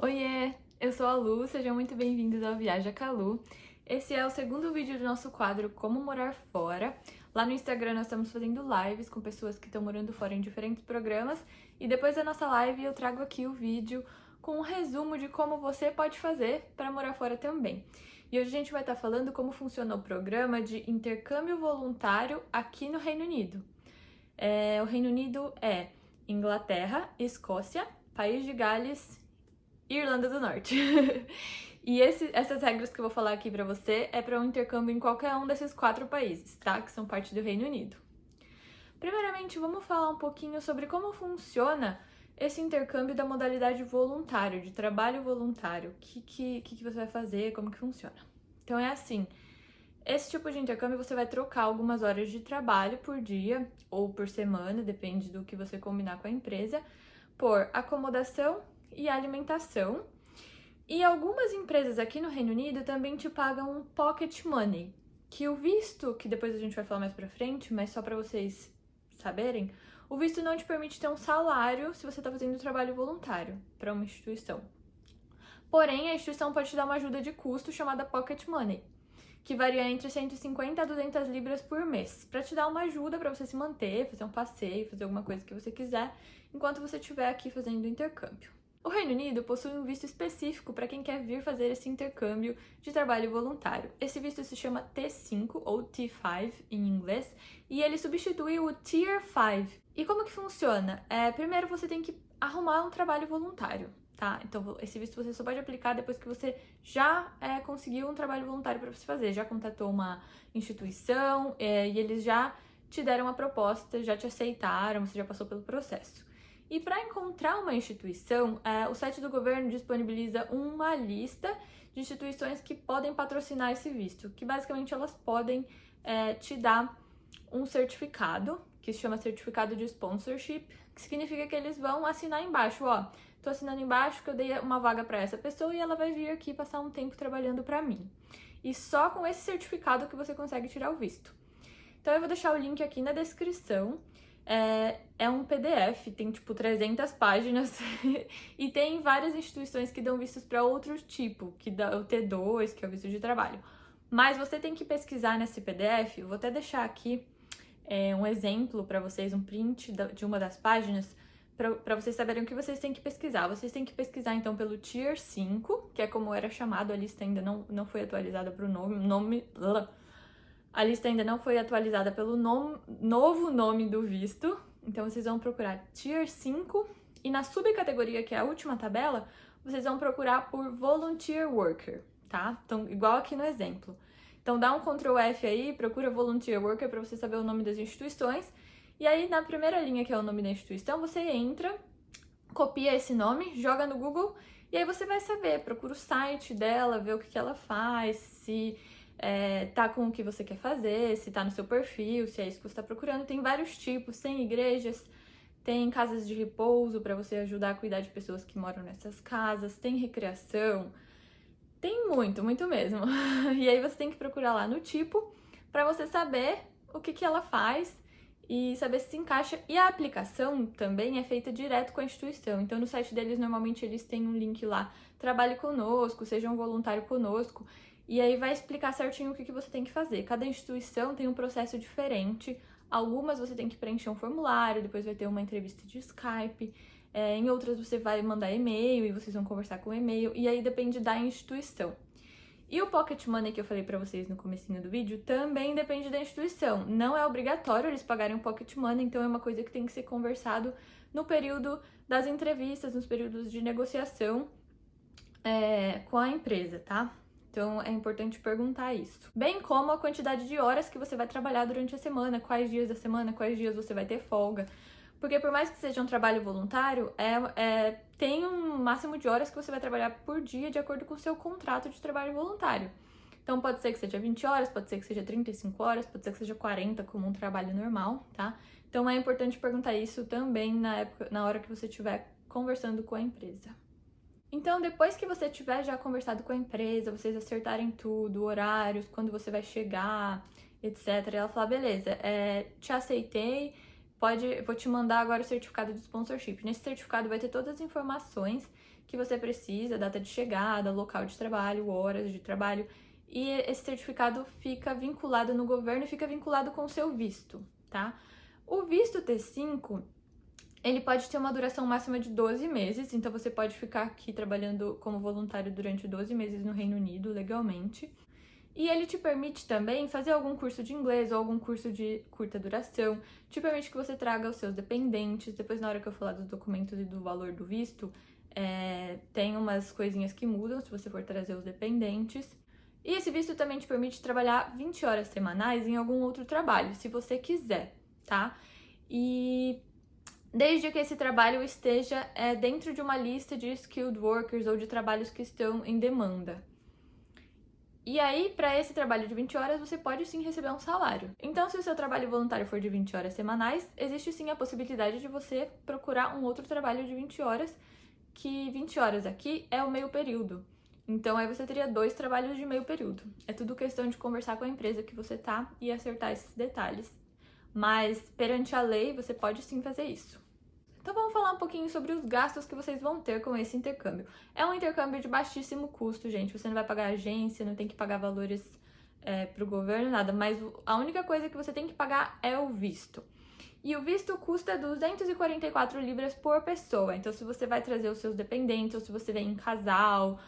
Oiê, eu sou a Lu, sejam muito bem-vindos ao Viaja com a Lu. Esse é o segundo vídeo do nosso quadro Como Morar Fora. Lá no Instagram nós estamos fazendo lives com pessoas que estão morando fora em diferentes programas e depois da nossa live eu trago aqui o vídeo com um resumo de como você pode fazer para morar fora também. E hoje a gente vai estar falando como funciona o programa de intercâmbio voluntário aqui no Reino Unido. O Reino Unido é Inglaterra, Escócia, País de Gales e Irlanda do Norte. E essas regras que eu vou falar aqui pra você é para um intercâmbio em qualquer um desses 4 países, tá? Que são parte do Reino Unido. Primeiramente, vamos falar um pouquinho sobre como funciona esse intercâmbio da modalidade voluntário, de trabalho voluntário. O que você vai fazer, como que funciona. Então é assim, esse tipo de intercâmbio você vai trocar algumas horas de trabalho por dia ou por semana, depende do que você combinar com a empresa, por acomodação e alimentação. E algumas empresas aqui no Reino Unido também te pagam um pocket money, que o visto, que depois a gente vai falar mais pra frente, mas só pra vocês saberem, o visto não te permite ter um salário se você tá fazendo trabalho voluntário para uma instituição. Porém, a instituição pode te dar uma ajuda de custo chamada pocket money, que varia entre 150 a 200 libras por mês, para te dar uma ajuda para você se manter, fazer um passeio, fazer alguma coisa que você quiser, enquanto você estiver aqui fazendo o intercâmbio. O Reino Unido possui um visto específico para quem quer vir fazer esse intercâmbio de trabalho voluntário. Esse visto se chama T5 ou T5 em inglês e ele substitui o Tier 5. E como que funciona? Primeiro você tem que arrumar um trabalho voluntário, tá? Então esse visto você só pode aplicar depois que você já conseguiu um trabalho voluntário para você fazer, já contatou uma instituição e eles já te deram uma proposta, já te aceitaram, você já passou pelo processo. E para encontrar uma instituição, o site do governo disponibiliza uma lista de instituições que podem patrocinar esse visto, que basicamente elas podem te dar um certificado, que se chama certificado de sponsorship, que significa que eles vão assinar embaixo, ó, tô assinando embaixo que eu dei uma vaga para essa pessoa e ela vai vir aqui passar um tempo trabalhando para mim. E só com esse certificado que você consegue tirar o visto. Então eu vou deixar o link aqui na descrição. É um PDF, tem tipo 300 páginas e tem várias instituições que dão vistos para outro tipo, que dá o T2, que é o visto de trabalho. Mas você tem que pesquisar nesse PDF, eu vou até deixar aqui um exemplo para vocês, um print de uma das páginas, para vocês saberem o que vocês têm que pesquisar. Vocês têm que pesquisar então pelo Tier 5, que é como era chamado, a lista ainda não foi atualizada para o nome. A lista ainda não foi atualizada pelo novo nome do visto, então vocês vão procurar Tier 5 e na subcategoria, que é a última tabela, vocês vão procurar por Volunteer Worker, tá? Então, igual aqui no exemplo. Então, dá um Ctrl F aí, procura Volunteer Worker para você saber o nome das instituições. E aí, na primeira linha, que é o nome da instituição, você entra, copia esse nome, joga no Google e aí você vai saber, procura o site dela, vê o que ela faz, se tá com o que você quer fazer, se tá no seu perfil, se é isso que você tá procurando. Tem vários tipos, tem igrejas, tem casas de repouso para você ajudar a cuidar de pessoas que moram nessas casas, tem recreação, tem muito mesmo. E aí você tem que procurar lá no tipo para você saber o que ela faz e saber se encaixa. E a aplicação também é feita direto com a instituição. Então no site deles normalmente eles têm um link lá, trabalhe conosco, seja um voluntário conosco. E aí vai explicar certinho o que você tem que fazer. Cada instituição tem um processo diferente. Algumas você tem que preencher um formulário, depois vai ter uma entrevista de Skype. Em outras você vai mandar e-mail e vocês vão conversar com o e-mail. E aí depende da instituição. E o Pocket Money que eu falei pra vocês no comecinho do vídeo também depende da instituição. Não é obrigatório eles pagarem o Pocket Money, então é uma coisa que tem que ser conversado no período das entrevistas, nos períodos de negociação com a empresa, tá? Então, é importante perguntar isso. Bem como a quantidade de horas que você vai trabalhar durante a semana, quais dias da semana, quais dias você vai ter folga. Porque por mais que seja um trabalho voluntário, tem um máximo de horas que você vai trabalhar por dia de acordo com o seu contrato de trabalho voluntário. Então, pode ser que seja 20 horas, pode ser que seja 35 horas, pode ser que seja 40 como um trabalho normal, tá? Então, é importante perguntar isso também na hora que você estiver conversando com a empresa. Então, depois que você tiver já conversado com a empresa, vocês acertarem tudo, horários, quando você vai chegar, etc. Ela fala, beleza, te aceitei, vou te mandar agora o certificado de sponsorship. Nesse certificado vai ter todas as informações que você precisa, data de chegada, local de trabalho, horas de trabalho, e esse certificado fica vinculado no governo e fica vinculado com o seu visto, tá? O visto T5, ele pode ter uma duração máxima de 12 meses, então você pode ficar aqui trabalhando como voluntário durante 12 meses no Reino Unido, legalmente. E ele te permite também fazer algum curso de inglês ou algum curso de curta duração, te permite que você traga os seus dependentes. Depois, na hora que eu falar dos documentos e do valor do visto, tem umas coisinhas que mudam se você for trazer os dependentes. E esse visto também te permite trabalhar 20 horas semanais em algum outro trabalho, se você quiser, tá? E desde que esse trabalho esteja dentro de uma lista de skilled workers ou de trabalhos que estão em demanda. E aí, para esse trabalho de 20 horas, você pode sim receber um salário. Então, se o seu trabalho voluntário for de 20 horas semanais, existe sim a possibilidade de você procurar um outro trabalho de 20 horas, que 20 horas aqui é o meio período. Então, aí você teria 2 trabalhos de meio período. É tudo questão de conversar com a empresa que você tá e acertar esses detalhes. Mas, perante a lei, você pode sim fazer isso. Então vamos falar um pouquinho sobre os gastos que vocês vão ter com esse intercâmbio. É um intercâmbio de baixíssimo custo, gente. Você não vai pagar agência, não tem que pagar valores para o governo, nada. Mas a única coisa que você tem que pagar é o visto. E o visto custa 244 libras por pessoa. Então, se você vai trazer os seus dependentes, ou se você vem em casal,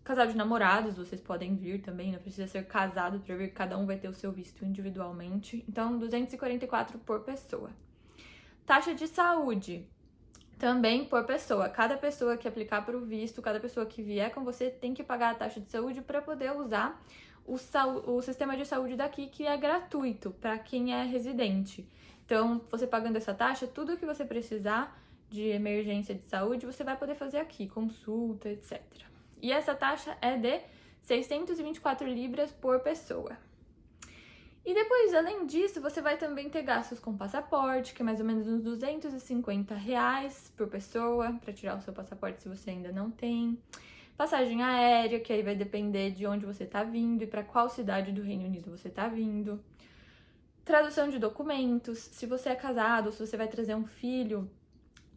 casal de namorados, vocês podem vir também, não precisa ser casado para vir, cada um vai ter o seu visto individualmente. Então, 244 por pessoa. Taxa de saúde, também por pessoa. Cada pessoa que aplicar para o visto, cada pessoa que vier com você tem que pagar a taxa de saúde para poder usar o sistema de saúde daqui, que é gratuito para quem é residente. Então, você pagando essa taxa, tudo que você precisar de emergência de saúde, você vai poder fazer aqui, consulta, etc. E essa taxa é de 624 libras por pessoa. E depois, além disso, você vai também ter gastos com passaporte, que é mais ou menos uns R$250 por pessoa, para tirar o seu passaporte se você ainda não tem. Passagem aérea, que aí vai depender de onde você está vindo e para qual cidade do Reino Unido você está vindo. Tradução de documentos, se você é casado ou se você vai trazer um filho,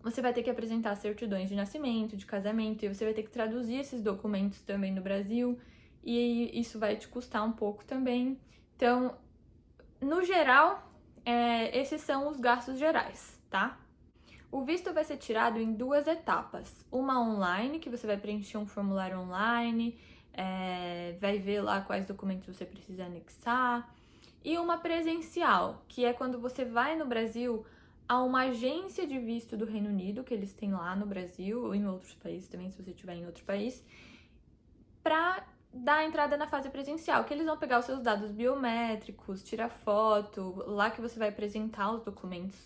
você vai ter que apresentar certidões de nascimento, de casamento, e você vai ter que traduzir esses documentos também no Brasil, e isso vai te custar um pouco também. Então, no geral, esses são os gastos gerais, tá? O visto vai ser tirado em 2 etapas. Uma online, que você vai preencher um formulário online, vai ver lá quais documentos você precisa anexar. E uma presencial, que é quando você vai no Brasil a uma agência de visto do Reino Unido, que eles têm lá no Brasil, ou em outros países também, se você estiver em outro país, para dar entrada na fase presencial, que eles vão pegar os seus dados biométricos, tirar foto, lá que você vai apresentar os documentos,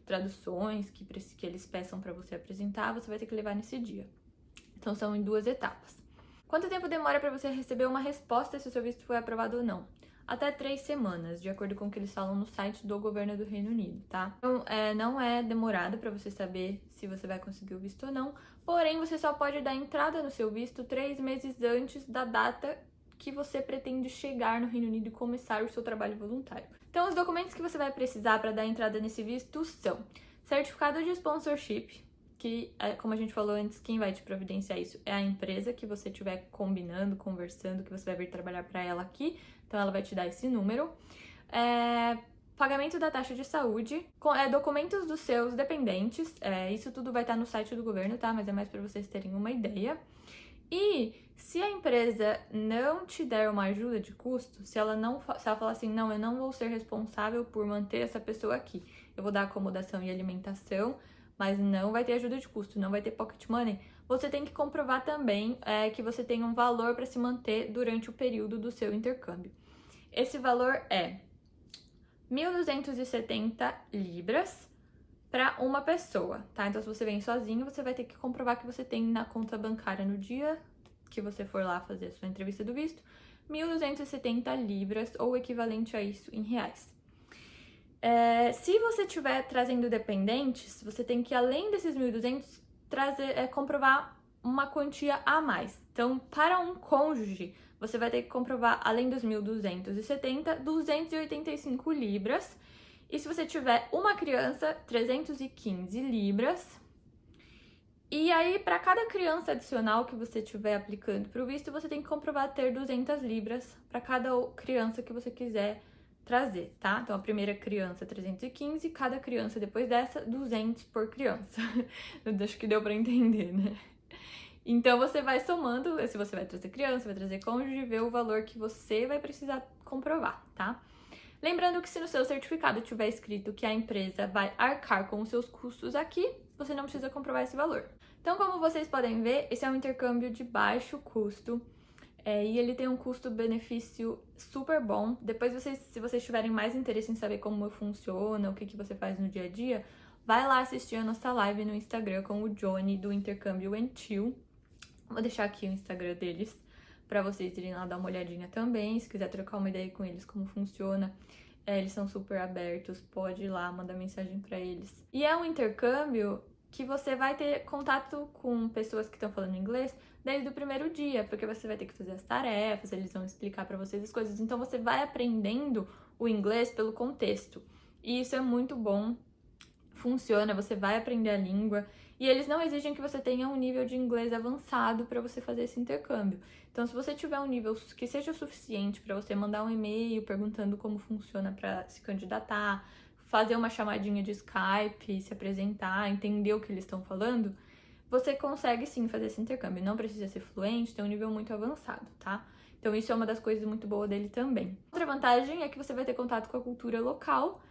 traduções que eles peçam para você apresentar, você vai ter que levar nesse dia. Então são em 2 etapas. Quanto tempo demora para você receber uma resposta se o seu visto foi aprovado ou não? Até 3 semanas, de acordo com o que eles falam no site do governo do Reino Unido, tá? Então, não é demorado para você saber se você vai conseguir o visto ou não, porém, você só pode dar entrada no seu visto 3 meses antes da data que você pretende chegar no Reino Unido e começar o seu trabalho voluntário. Então, os documentos que você vai precisar para dar entrada nesse visto são certificado de sponsorship, que, como a gente falou antes, quem vai te providenciar isso é a empresa que você estiver combinando, conversando, que você vai vir trabalhar para ela aqui, então ela vai te dar esse número. Pagamento da taxa de saúde, documentos dos seus dependentes, isso tudo vai estar no site do governo, tá? Mas é mais para vocês terem uma ideia. E se a empresa não te der uma ajuda de custo, se ela falar assim, não, eu não vou ser responsável por manter essa pessoa aqui, eu vou dar acomodação e alimentação, mas não vai ter ajuda de custo, não vai ter pocket money, você tem que comprovar também que você tem um valor para se manter durante o período do seu intercâmbio. Esse valor é 1.270 libras para uma pessoa, tá? Então, se você vem sozinho, você vai ter que comprovar que você tem na conta bancária no dia que você for lá fazer a sua entrevista do visto, 1.270 libras ou o equivalente a isso em reais. Se você estiver trazendo dependentes, você tem que, além desses 1.200, comprovar uma quantia a mais. Então, para um cônjuge, você vai ter que comprovar, além dos 1.270, 285 libras. E se você tiver uma criança, 315 libras. E aí, para cada criança adicional que você estiver aplicando para o visto, você tem que comprovar ter 200 libras para cada criança que você quiser trazer, tá? Então, a primeira criança 315, cada criança depois dessa 200 por criança. Eu acho que deu para entender, né? Então, você vai somando, se você vai trazer criança, vai trazer cônjuge, ver o valor que você vai precisar comprovar, tá? Lembrando que se no seu certificado tiver escrito que a empresa vai arcar com os seus custos aqui, você não precisa comprovar esse valor. Então, como vocês podem ver, esse é um intercâmbio de baixo custo e ele tem um custo-benefício super bom. Depois, se vocês tiverem mais interesse em saber como funciona, o que você faz no dia a dia, vai lá assistir a nossa live no Instagram com o Johnny do Intercâmbio Chill. Vou deixar aqui o Instagram deles para vocês irem lá dar uma olhadinha também, se quiser trocar uma ideia com eles, como funciona. Eles são super abertos, pode ir lá, mandar mensagem para eles. E é um intercâmbio que você vai ter contato com pessoas que estão falando inglês desde o primeiro dia, porque você vai ter que fazer as tarefas, eles vão explicar para vocês as coisas. Então você vai aprendendo o inglês pelo contexto. E isso é muito bom, funciona, você vai aprender a língua. E eles não exigem que você tenha um nível de inglês avançado para você fazer esse intercâmbio. Então, se você tiver um nível que seja suficiente para você mandar um e-mail perguntando como funciona para se candidatar, fazer uma chamadinha de Skype, se apresentar, entender o que eles estão falando, você consegue sim fazer esse intercâmbio. Não precisa ser fluente, tem um nível muito avançado, tá? Então, isso é uma das coisas muito boas dele também. Outra vantagem é que você vai ter contato com a cultura local,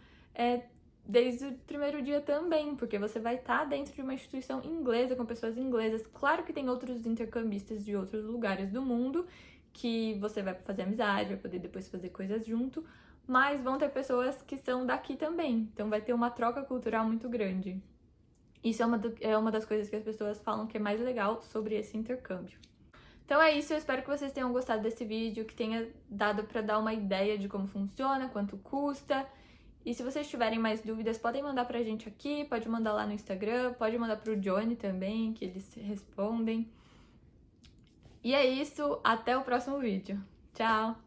desde o primeiro dia também, porque você vai estar dentro de uma instituição inglesa, com pessoas inglesas. Claro que tem outros intercambistas de outros lugares do mundo que você vai fazer amizade, vai poder depois fazer coisas junto, mas vão ter pessoas que são daqui também, então vai ter uma troca cultural muito grande. Isso é uma das coisas que as pessoas falam que é mais legal sobre esse intercâmbio. Então é isso, eu espero que vocês tenham gostado desse vídeo, que tenha dado para dar uma ideia de como funciona, quanto custa. E se vocês tiverem mais dúvidas, podem mandar pra gente aqui, pode mandar lá no Instagram, pode mandar pro Johnny também, que eles respondem. E é isso, até o próximo vídeo. Tchau!